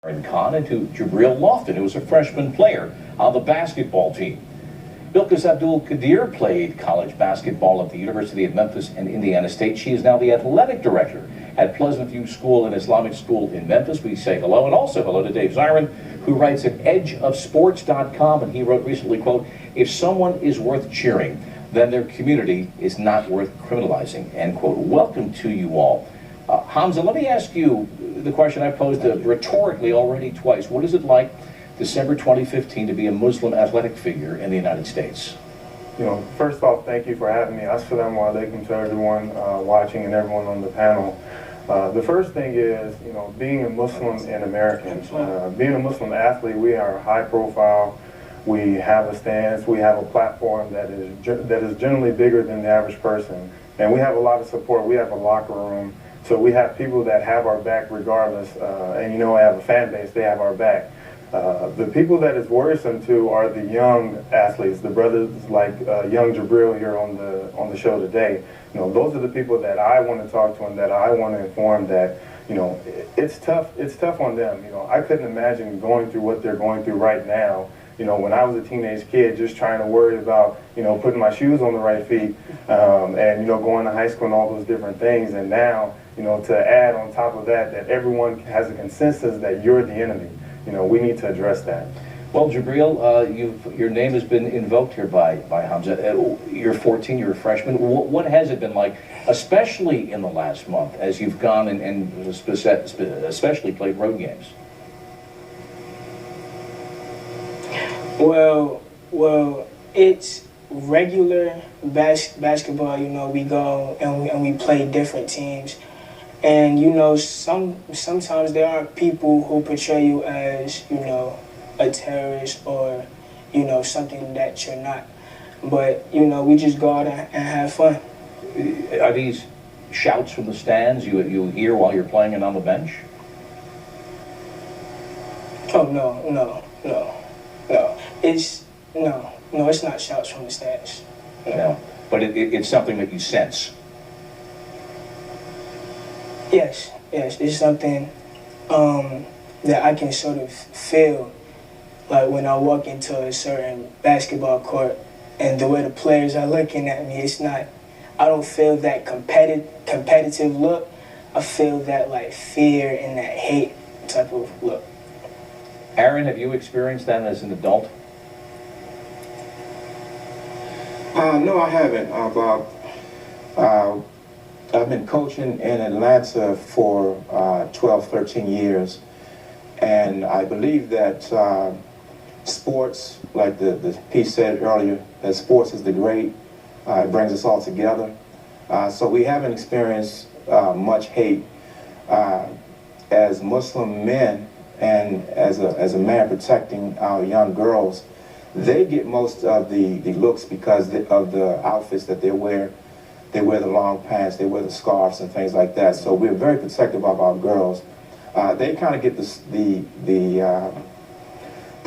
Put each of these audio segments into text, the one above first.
Kahn and to Jibreel Loftin, who was a freshman player on the basketball team. Bilkis Abdul-Qadir played college basketball at the University of Memphis and Indiana State. She is now the athletic director at Pleasant View School and Islamic School in Memphis. We say hello, and also hello to Dave Zirin, who writes at edgeofsports.com, and he wrote recently, quote, "If someone is worth cheering, then their community is not worth criminalizing," end quote. Welcome to you all. Hamza, let me ask you the question I posed rhetorically already twice. What is it like, December 2015, to be a Muslim athletic figure in the United States? You know, first off, thank you for having me. Assalamu alaikum to everyone watching and everyone on the panel. The first thing is, you know, being a Muslim in America, being a Muslim athlete, we are high profile. We have a stance, we have a platform that is generally bigger than the average person. And we have a lot of support. We have a locker room. So we have people that have our back regardless. And you know, I have a fan base, they have our back. The people that it's worrisome to are the young athletes, the brothers like young Jibreel here on the show today. You know, those are the people that I want to talk to and that I want to inform that, you know, it's tough on them. You know, I couldn't imagine going through what they're going through right now. You know, when I was a teenage kid, just trying to worry about, you know, putting my shoes on the right feet, and, you know, going to high school and all those different things. And now, you know, to add on top of that, that everyone has a consensus that you're the enemy. You know, we need to address that. Well, Jibreel, your name has been invoked here by Hamza. You're 14, you're a freshman. What has it been like, especially in the last month, as you've gone and especially played road games? Well, it's regular basketball. You know, we go and we play different teams, and you know, sometimes there are people who portray you as, you know, a terrorist or, you know, something that you're not. But you know, we just go out and have fun. Are these shouts from the stands you hear while you're playing and on the bench? Oh no. It's not shouts from the stands. No. But it's something that you sense. Yes, it's something that I can sort of feel, like when I walk into a certain basketball court and the way the players are looking at me. I don't feel that competitive look. I feel that like fear and that hate type of look. Aaron, have you experienced that as an adult? No, I haven't, Bob. I've been coaching in Atlanta for 12, 13 years, and I believe that sports, like the piece said earlier, that sports is the great. It brings us all together. So we haven't experienced much hate as Muslim men, and as a man protecting our young girls. They get most of the looks because of the outfits that they wear. They wear the long pants, they wear the scarves and things like that. So we're very protective of our girls. They kind of get the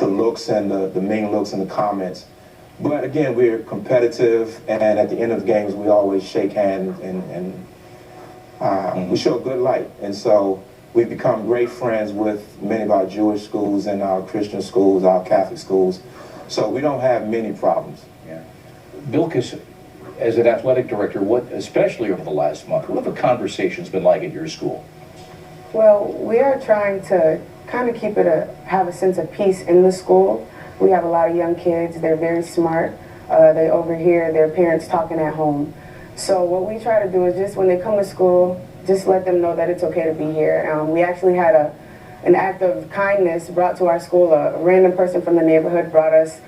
looks and the mean looks and the comments. But again, we're competitive, and at the end of the games, we always shake hands and we show a good light. And so we've become great friends with many of our Jewish schools and our Christian schools, our Catholic schools. So we don't have many problems. Yeah. Bilkis, as an athletic director, especially over the last month, what have the conversations been like at your school? Well, we are trying to kind of have a sense of peace in the school. We have a lot of young kids. They're very smart. They overhear their parents talking at home. So what we try to do is just when they come to school, just let them know that it's okay to be here. We actually had an act of kindness brought to our school. A random person from the neighborhood brought us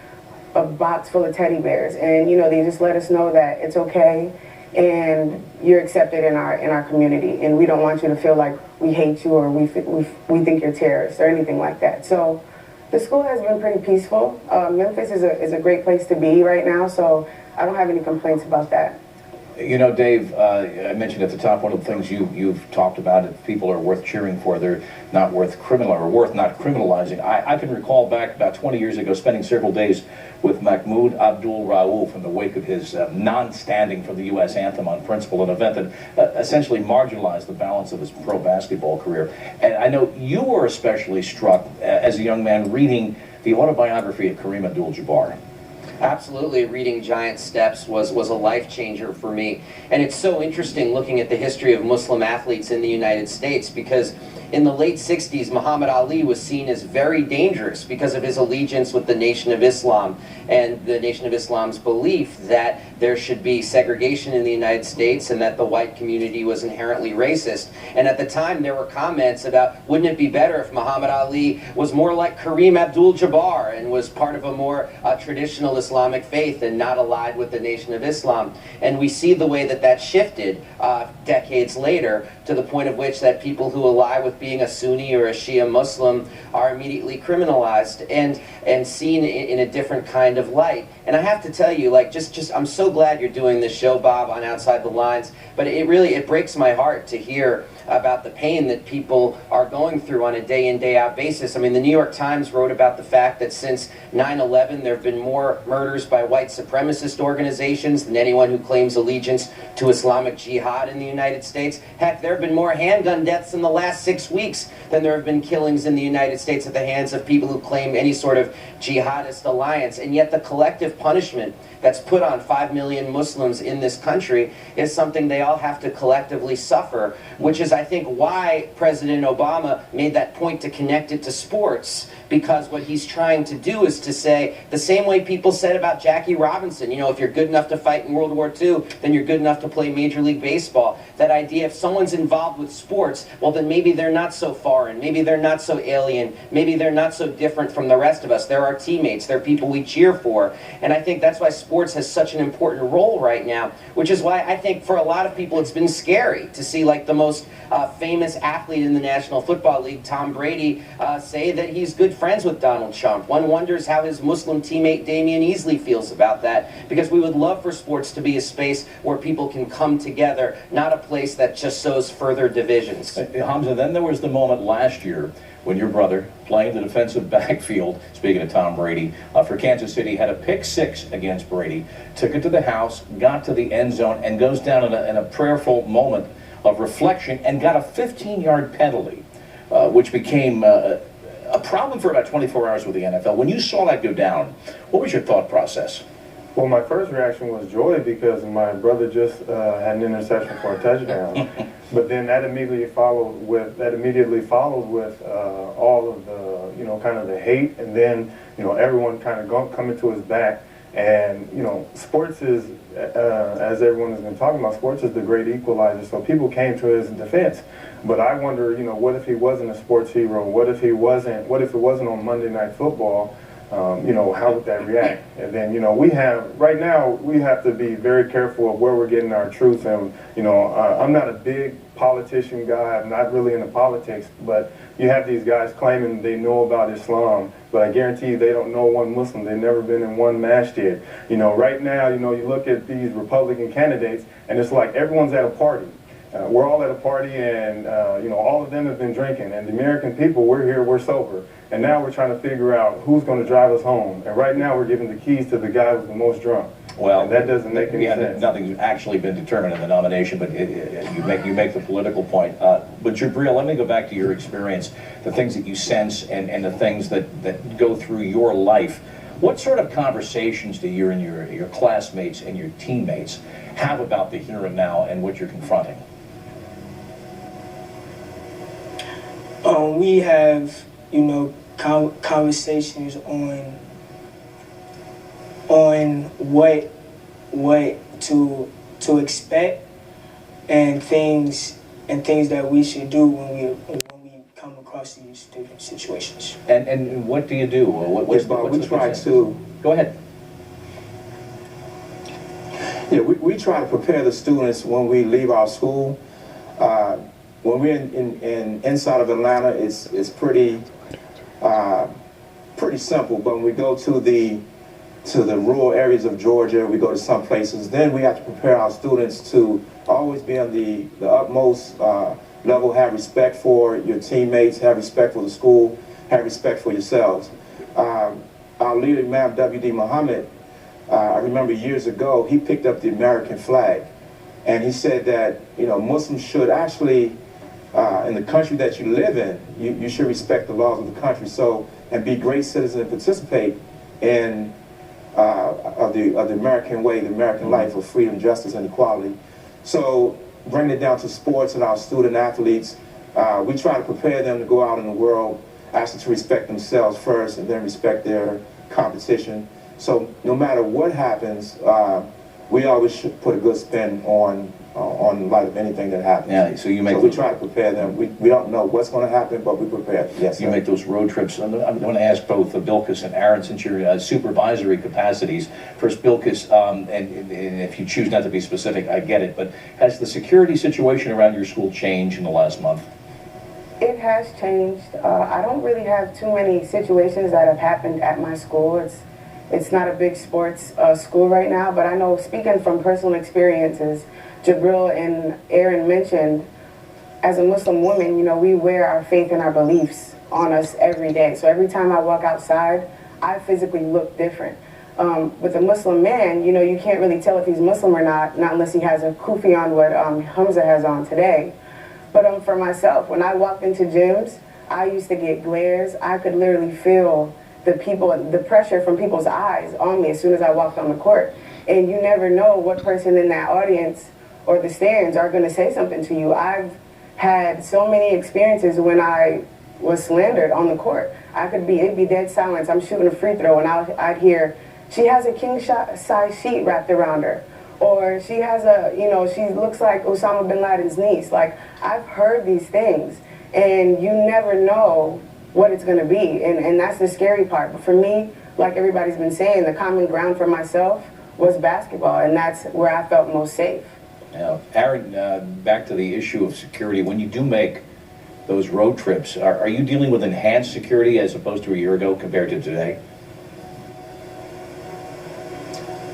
a box full of teddy bears, and you know, they just let us know that it's okay and you're accepted in our community, and we don't want you to feel like we hate you or we think you're terrorists or anything like that. So the school has been pretty peaceful. Memphis is a great place to be right now, so I don't have any complaints about that. You know, Dave, I mentioned at the top, one of the things you've talked about, if people are worth cheering for, they're not worth not criminalizing. I can recall back about 20 years ago spending several days with Mahmoud Abdul Rauf in the wake of his non-standing for the U.S. anthem on principle, an event that essentially marginalized the balance of his pro basketball career. And I know you were especially struck as a young man reading the autobiography of Kareem Abdul-Jabbar. Absolutely, reading Giant Steps was a life changer for me. And it's so interesting looking at the history of Muslim athletes in the United States, because in the late 60s, Muhammad Ali was seen as very dangerous because of his allegiance with the Nation of Islam and the Nation of Islam's belief that there should be segregation in the United States and that the white community was inherently racist. And at the time, there were comments about, wouldn't it be better if Muhammad Ali was more like Kareem Abdul-Jabbar and was part of a more traditional Islamic faith and not allied with the Nation of Islam? And we see the way that that shifted decades later, to the point of which that people who ally with being a Sunni or a Shia Muslim are immediately criminalized and seen in a different kind of light. And I have to tell you, like, I'm so glad you're doing this show, Bob, on Outside the Lines, but it breaks my heart to hear about the pain that people are going through on a day-in, day-out basis. I mean, the New York Times wrote about the fact that since 9/11, there have been more murders by white supremacist organizations than anyone who claims allegiance to Islamic Jihad in the United States. Heck, there have been more handgun deaths in the last 6 weeks than there have been killings in the United States at the hands of people who claim any sort of jihadist alliance. And yet the collective punishment that's put on 5 million Muslims in this country is something they all have to collectively suffer, which is, I think, why President Obama made that point to connect it to sports, because what he's trying to do is to say, the same way people said about Jackie Robinson, you know, if you're good enough to fight in World War II, then you're good enough to play Major League Baseball. That idea, if someone's involved with sports, well, then maybe they're not so foreign, maybe they're not so alien, maybe they're not so different from the rest of us. They're our teammates, they're people we cheer for. And I think that's why sports has such an important role right now, which is why I think for a lot of people it's been scary to see, like, the most famous athlete in the National Football League, Tom Brady, say that he's good friends with Donald Trump. One wonders how his Muslim teammate Damian Easley feels about that, because we would love for sports to be a space where people can come together, not a place that just sows further divisions. Hamza, then there was the moment last year when your brother, playing the defensive backfield, speaking of Tom Brady, for Kansas City, had a pick six against Brady, took it to the house, got to the end zone, and goes down in a prayerful moment of reflection and got a 15-yard penalty, which became a problem for about 24 hours with the NFL. When you saw that go down, what was your thought process? Well, my first reaction was joy, because my brother just had an interception for a touchdown. But then that immediately followed with all of the, you know, kind of the hate, and then, you know, everyone kind of coming to his back. And, you know, sports is, as everyone has been talking about, sports is the great equalizer. So people came to his defense. But I wonder, you know, what if he wasn't a sports hero? What if it wasn't on Monday Night Football? You know, how would that react? And then, you know, right now we have to be very careful of where we're getting our truth. And, you know, I'm not a big politician guy. I'm not really into politics, but you have these guys claiming they know about Islam, but I guarantee you they don't know one Muslim. They've never been in one masjid. You know, right now, you know, you look at these Republican candidates, and it's like everyone's at a party. We're all at a party, and, you know, all of them have been drinking. And the American people, we're here, we're sober. And now we're trying to figure out who's going to drive us home. And right now we're giving the keys to the guy who's the most drunk. Well, and that doesn't make any sense. Nothing's actually been determined in the nomination, but you make the political point. But Jibreel, let me go back to your experience, the things that you sense and the things that go through your life. What sort of conversations do you and your classmates and your teammates have about the here and now and what you're confronting? We have, you know, conversations on what to expect and things that we should do when we come across these different situations. And what do you do? We try to go ahead. Yeah, we try to prepare the students when we leave our school. When we're inside of Atlanta, it's pretty simple. But when we go to the to the rural areas of Georgia. We go to some places. Then we have to prepare our students to always be on the utmost level, have respect for your teammates, have respect for the school, have respect for yourselves. Our leader, Imam W.D. Mohammed, I remember years ago, he picked up the American flag, and he said that, you know, Muslims should actually, in the country that you live in, you should respect the laws of the country, so, and be great citizens and participate in of the American way, the American life of freedom, justice, and equality. So, bringing it down to sports and our student athletes, we try to prepare them to go out in the world, actually to respect themselves first, and then respect their competition. So, no matter what happens, we always should put a good spin on light of anything that happens. Yeah, so you make. So we try to prepare them. We don't know what's going to happen, but we prepare. Yes. You make those road trips. I'm going to ask both Bilkis and Aaron, since your supervisory capacities. First, Bilkis, and if you choose not to be specific, I get it. But has the security situation around your school changed in the last month? It has changed. I don't really have too many situations that have happened at my school. It's not a big sports school right now, but I know, speaking from personal experiences, Jibreel and Aaron mentioned, as a Muslim woman, you know, we wear our faith and our beliefs on us every day. So every time I walk outside, I physically look different. With a Muslim man, you know, you can't really tell if he's Muslim or not unless he has a kufi on, what Hamza has on today. But for myself, when I walked into gyms, I used to get glares. I could literally feel the pressure from people's eyes on me as soon as I walked on the court. And you never know what person in that audience or the stands are going to say something to you. I've had so many experiences when I was slandered on the court. It'd be dead silence. I'm shooting a free throw, and I'd hear, she has a king-size sheet wrapped around her. Or she has she looks like Osama bin Laden's niece. Like, I've heard these things, and you never know what it's going to be, and that's the scary part. But for me, like everybody's been saying, the common ground for myself was basketball, and that's where I felt most safe. Yeah. Aaron, back to the issue of security. When you do make those road trips, are you dealing with enhanced security as opposed to a year ago compared to today?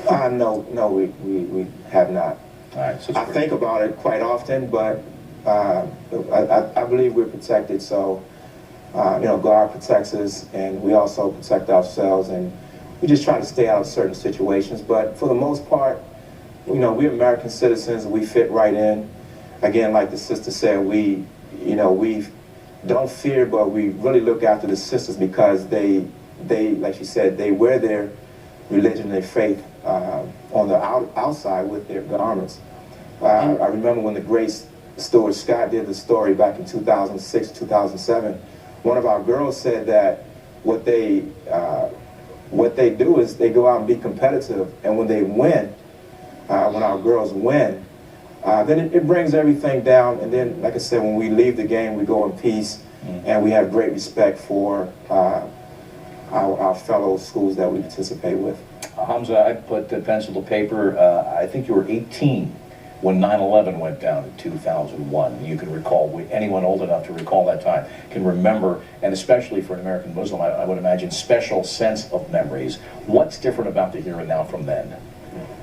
No, we have not. All right, so I think about it quite often, but I believe we're protected. So, you know, God protects us, and we also protect ourselves, and we just try to stay out of certain situations. But for the most part, you know, we're American citizens, and we fit right in. Again, like the sister said, we don't fear, but we really look after the sisters because they, like she said, they wear their religion, their faith on the outside with their garments. I remember when the great Stuart Scott did the story back in 2006, 2007. One of our girls said that what they do is they go out and be competitive, and when they win, when our girls win, then it brings everything down. And then, like I said, when we leave the game, we go in peace, and we have great respect for our fellow schools that we participate with. Hamza, I put pencil to paper. I think you were 18 when 9/11 went down in 2001. You can recall, anyone old enough to recall that time can remember, and especially for an American Muslim, I would imagine, special sense of memories. What's different about the here and now from then?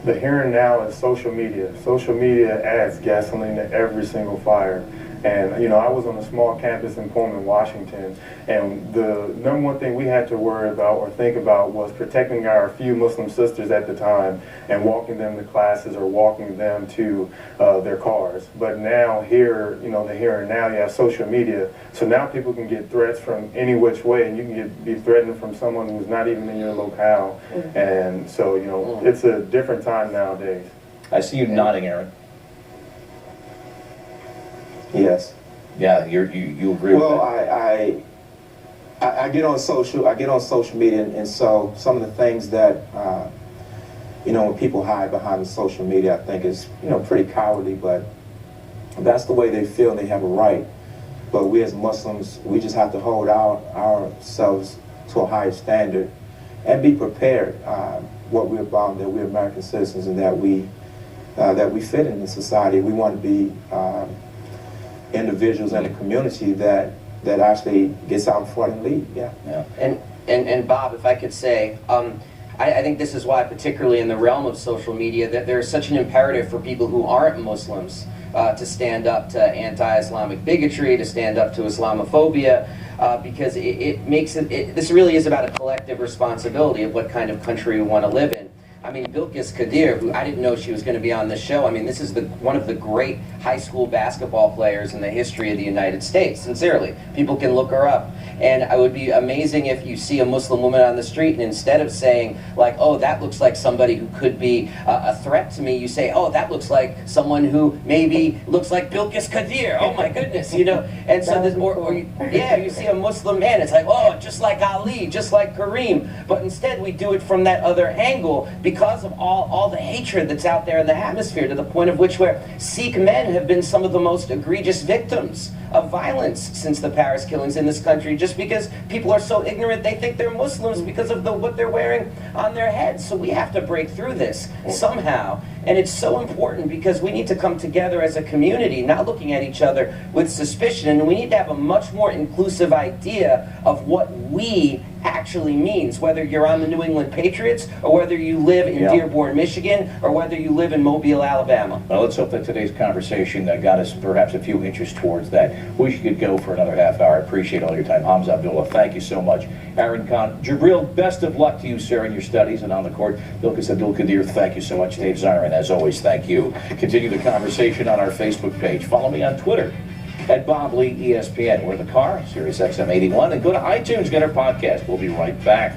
The here and now is social media. Social media adds gasoline to every single fire. And, you know, I was on a small campus in Pullman, Washington, and the number one thing we had to worry about or think about was protecting our few Muslim sisters at the time and walking them to classes or walking them to their cars. But now here, you know, the here and now, you have social media. So now people can get threats from any which way, and you can be threatened from someone who's not even in your locale. And so, you know, it's a different time nowadays. I see you nodding, Aaron. Yes. Yeah, you agree with that? Well, I get on social media, and so some of the things that you know, when people hide behind the social media, I think is, you know, pretty cowardly, but that's the way they feel, and they have a right. But we as Muslims, we just have to hold ourselves to a higher standard and be prepared what we're about, that we're American citizens, and that we fit in the society. We want to be individuals in the community that actually gets out in front and lead. Yeah. And Bob, if I could say, I think this is why, particularly in the realm of social media, that there's such an imperative for people who aren't Muslims to stand up to anti-Islamic bigotry, to stand up to Islamophobia, because it makes it, this really is about a collective responsibility of what kind of country we want to live in. I mean, Bilkis Kadir, who I didn't know she was going to be on the show. I mean, this is one of the great high school basketball players in the history of the United States, sincerely. People can look her up. And it would be amazing if you see a Muslim woman on the street, and instead of saying, like, oh, that looks like somebody who could be a threat to me, you say, oh, that looks like someone who maybe looks like Bilkis Kadir. Oh, my goodness, you know. And so, you see a Muslim man, it's like, oh, just like Ali, just like Kareem. But instead, we do it from that other angle, because of all the hatred that's out there in the atmosphere, to the point of which where Sikh men have been some of the most egregious victims of violence since the Paris killings in this country, just because people are so ignorant they think they're Muslims because of what they're wearing on their heads. So we have to break through this somehow, and it's so important because we need to come together as a community, not looking at each other with suspicion, and we need to have a much more inclusive idea of what we actually means, whether you're on the New England Patriots or whether you live in Dearborn, Michigan, or whether you live in Mobile, Alabama. Well, let's hope that today's conversation got us perhaps a few inches towards that. We could go for another half hour. I appreciate all your time. Hamza Abdullah, thank you so much. Aaron Kahn, Jibreel, best of luck to you, sir, in your studies and on the court. Bilkis Abdul Kadir, thank you so much. Dave Zirin, as always, thank you. Continue the conversation on our Facebook page. Follow me on Twitter at Bob Ley ESPN. We're in the car, Sirius XM 81, and go to iTunes, get our podcast. We'll be right back.